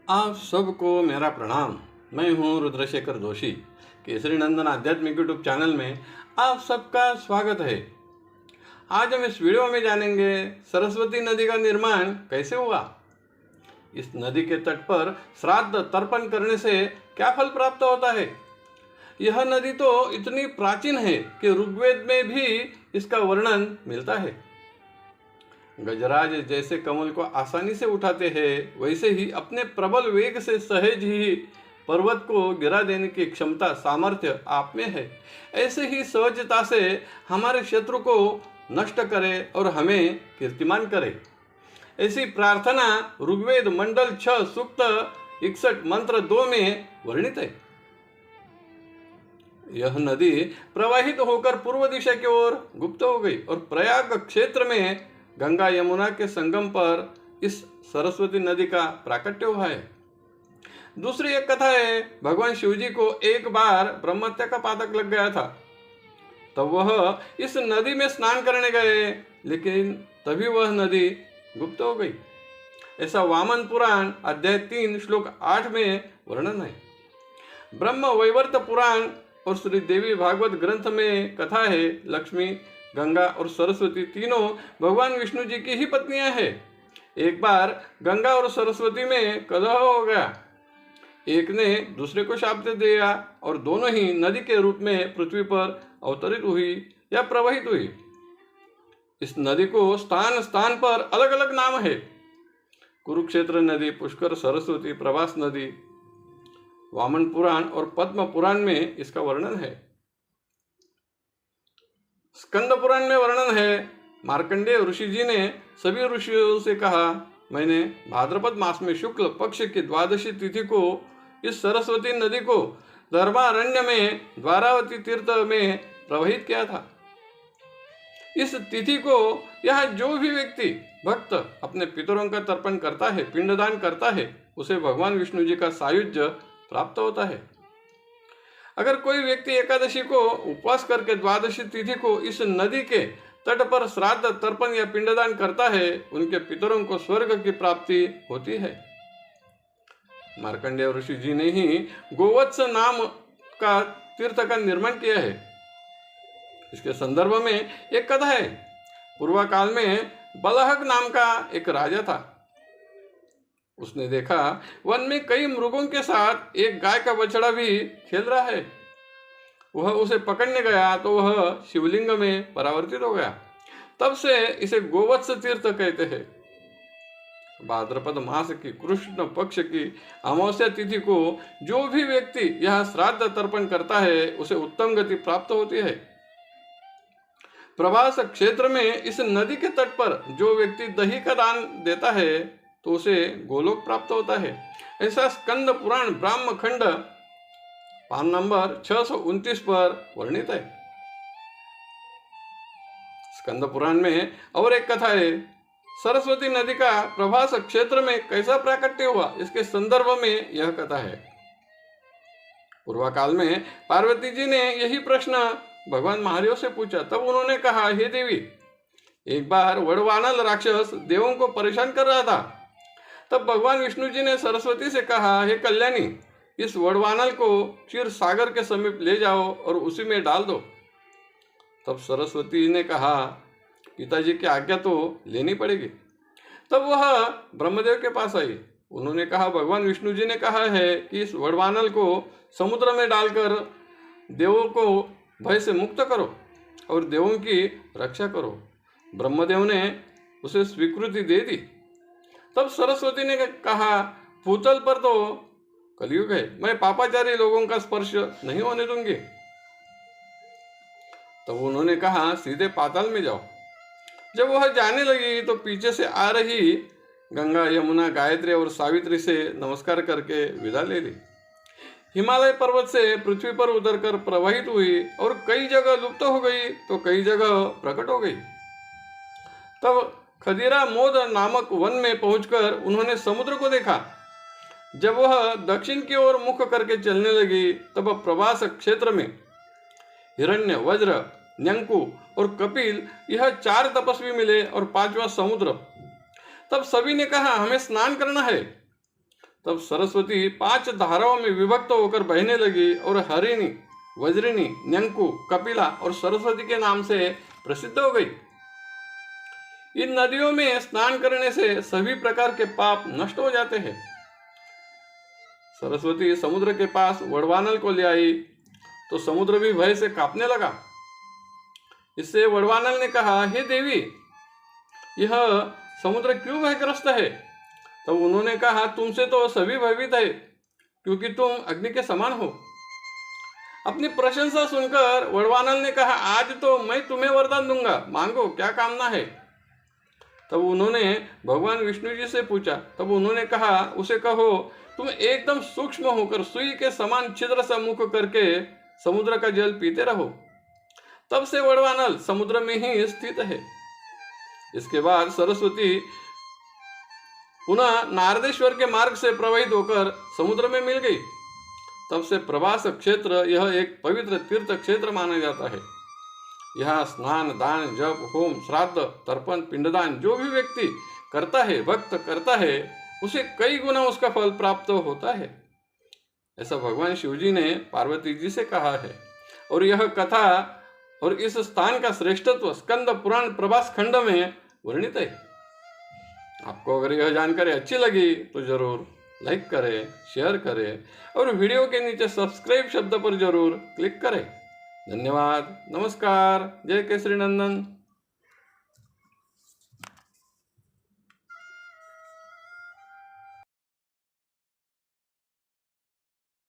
आप सबको मेरा प्रणाम। मैं हूं रुद्रशेखर जोशी। केसरी नंदन आध्यात्मिक यूट्यूब चैनल में आप सबका स्वागत है। आज हम इस वीडियो में जानेंगे सरस्वती नदी का निर्माण कैसे हुआ। इस नदी के तट पर श्राद्ध तर्पण करने से क्या फल प्राप्त होता है। यह नदी तो इतनी प्राचीन है कि ऋग्वेद में भी इसका वर्णन मिलता है। गजराज जैसे कमल को आसानी से उठाते हैं, वैसे ही अपने प्रबल वेग से सहज ही पर्वत को गिरा देने की क्षमता सामर्थ्य आप में है। ऐसे ही सहजता से हमारे शत्रु को नष्ट करे और हमें कीर्तिमान करे। ऐसी प्रार्थना ऋग्वेद मंडल 6 सूक्त 61 मंत्र 2 में वर्णित है। यह नदी प्रवाहित होकर पूर्व दिशा की ओर गुप्त हो गई और प्रयाग क्षेत्र में गंगा यमुना के संगम पर इस सरस्वती नदी का प्राकट्य हुआ है। दूसरी एक कथा है, भगवान शिवजी को एक बार ब्रह्महत्या का पातक लग गया था। तब वह इस नदी में स्नान करने गए, लेकिन तभी वह नदी गुप्त हो गई। ऐसा वामन पुराण अध्याय 3 श्लोक 8 में वर्णन है। ब्रह्म वैवर्त पुराण और श्री देवी भागवत ग्रंथ में कथा है, लक्ष्मी, गंगा और सरस्वती तीनों भगवान विष्णु जी की ही पत्नियां हैं। एक बार गंगा और सरस्वती में कलह हो गया। एक ने दूसरे को शाप दे दिया और दोनों ही नदी के रूप में पृथ्वी पर अवतरित हुई या प्रवाहित हुई। इस नदी को स्थान स्थान पर अलग अलग नाम है। कुरुक्षेत्र नदी, पुष्कर, सरस्वती, प्रभास नदी। वामन पुराण और पद्म पुराण में इसका वर्णन है। स्कंद पुराण में वर्णन है, मार्कंडेय ऋषि जी ने सभी ऋषियों से कहा, मैंने भाद्रपद मास में शुक्ल पक्ष की द्वादशी तिथि को इस सरस्वती नदी को धर्मारण्य में द्वारावती तीर्थ में प्रवाहित किया था। इस तिथि को यह जो भी व्यक्ति भक्त अपने पितरों का तर्पण करता है, पिंडदान करता है, उसे भगवान विष्णु जी का सायुज्य प्राप्त होता है। अगर कोई व्यक्ति एकादशी को उपवास करके द्वादशी तिथि को इस नदी के तट पर श्राद्ध तर्पण या पिंडदान करता है, उनके पितरों को स्वर्ग की प्राप्ति होती है। मार्कंडेय ऋषि जी ने ही गोवत्स नाम का तीर्थ का निर्माण किया है। इसके संदर्भ में एक कथा है। पूर्व काल में बलहक नाम का एक राजा था। उसने देखा वन में कई मृगों के साथ एक गाय का बछड़ा भी खेल रहा है। वह उसे पकड़ने गया तो वह शिवलिंग में परावर्तित हो गया। तब से इसे गोवत्स तीर्थ कहते हैं। भाद्रपद मास की कृष्ण पक्ष की अमावस्या तिथि को जो भी व्यक्ति यह श्राद्ध तर्पण करता है, उसे उत्तम गति प्राप्त होती है। प्रभास क्षेत्र में इस नदी के तट पर जो व्यक्ति दही का दान देता है, तो उसे गोलोक प्राप्त होता है। ऐसा स्कंद पुराण ब्राह्म खंड पान नंबर 629 पर वर्णित है। स्कंद पुराण में और एक कथा है, सरस्वती नदी का प्रभास क्षेत्र में कैसा प्राकट्य हुआ, इसके संदर्भ में यह कथा है। पूर्व काल में पार्वती जी ने यही प्रश्न भगवान महादेव से पूछा। तब उन्होंने कहा, हे देवी, एक बार वड़वानल राक्षस देवों को परेशान कर रहा था। तब भगवान विष्णु जी ने सरस्वती से कहा, हे कल्याणी, इस वड़वानल को क्षीर सागर के समीप ले जाओ और उसी में डाल दो। तब सरस्वती ने कहा, पिताजी की आज्ञा तो लेनी पड़ेगी। तब वह ब्रह्मदेव के पास आई। उन्होंने कहा, भगवान विष्णु जी ने कहा है कि इस वड़वानल को समुद्र में डालकर देवों को भय से मुक्त करो और देवों की रक्षा करो। ब्रह्मदेव ने उसे स्वीकृति दे दी। तब सरस्वती ने कहा, भूतल पर तो कलयुग है, मैं पापाचारी लोगों का स्पर्श नहीं होने दूंगी। तब उन्होंने कहा, सीधे पाताल में जाओ। जब वह जाने लगी तो पीछे से आ रही गंगा, यमुना, गायत्री और सावित्री से नमस्कार करके विदा ले ली। हिमालय पर्वत से पृथ्वी पर उतरकर प्रवाहित हुई और कई जगह लुप्त हो गई तो कई जगह प्रकट हो गई। तब खदीरा मोद नामक वन में पहुंचकर उन्होंने समुद्र को देखा। जब वह दक्षिण की ओर मुख करके चलने लगी, तब प्रभास क्षेत्र में हिरण्य, वज्र, न्यंकु और कपिल, यह 4 तपस्वी मिले और 5वां समुद्र। तब सभी ने कहा, हमें स्नान करना है। तब सरस्वती 5 धाराओं में विभक्त होकर बहने लगी और हरिणी, वज्रिणी, न्यंकु, कपिला और सरस्वती के नाम से प्रसिद्ध हो गई। इन नदियों में स्नान करने से सभी प्रकार के पाप नष्ट हो जाते हैं। सरस्वती समुद्र के पास वड़वानल को ले आई तो समुद्र भी भय से कांपने लगा। इससे वड़वानल ने कहा, हे देवी, यह समुद्र क्यों भयग्रस्त है? तब उन्होंने कहा, तुमसे तो सभी भयभीत है, क्योंकि तुम अग्नि के समान हो। अपनी प्रशंसा सुनकर वड़वानल ने कहा, आज तो मैं तुम्हें वरदान दूंगा, मांगो क्या कामना है। तब उन्होंने भगवान विष्णु जी से पूछा। तब उन्होंने कहा, उसे कहो, तुम एकदम सूक्ष्म होकर सुई के समान छिद्र सा मुख करके समुद्र का जल पीते रहो। तब से वड़वानल समुद्र में ही स्थित है। इसके बाद सरस्वती पुनः नारदेश्वर के मार्ग से प्रवाहित होकर समुद्र में मिल गई। तब से प्रभास क्षेत्र यह एक पवित्र तीर्थ क्षेत्र माना जाता है। यहाँ स्नान, दान, जप, होम, श्राद्ध, तर्पण, पिंडदान जो भी व्यक्ति करता है, भक्त करता है, उसे कई गुना उसका फल प्राप्त होता है। ऐसा भगवान शिवजी ने पार्वती जी से कहा है। और यह कथा और इस स्थान का श्रेष्ठत्व स्कंद पुराण प्रभास खंड में वर्णित है। आपको अगर यह जानकारी अच्छी लगी तो जरूर लाइक करें, शेयर करें और वीडियो के नीचे सब्सक्राइब शब्द पर जरूर क्लिक करें। धन्यवाद। नमस्कार। जय केसरी नंदन।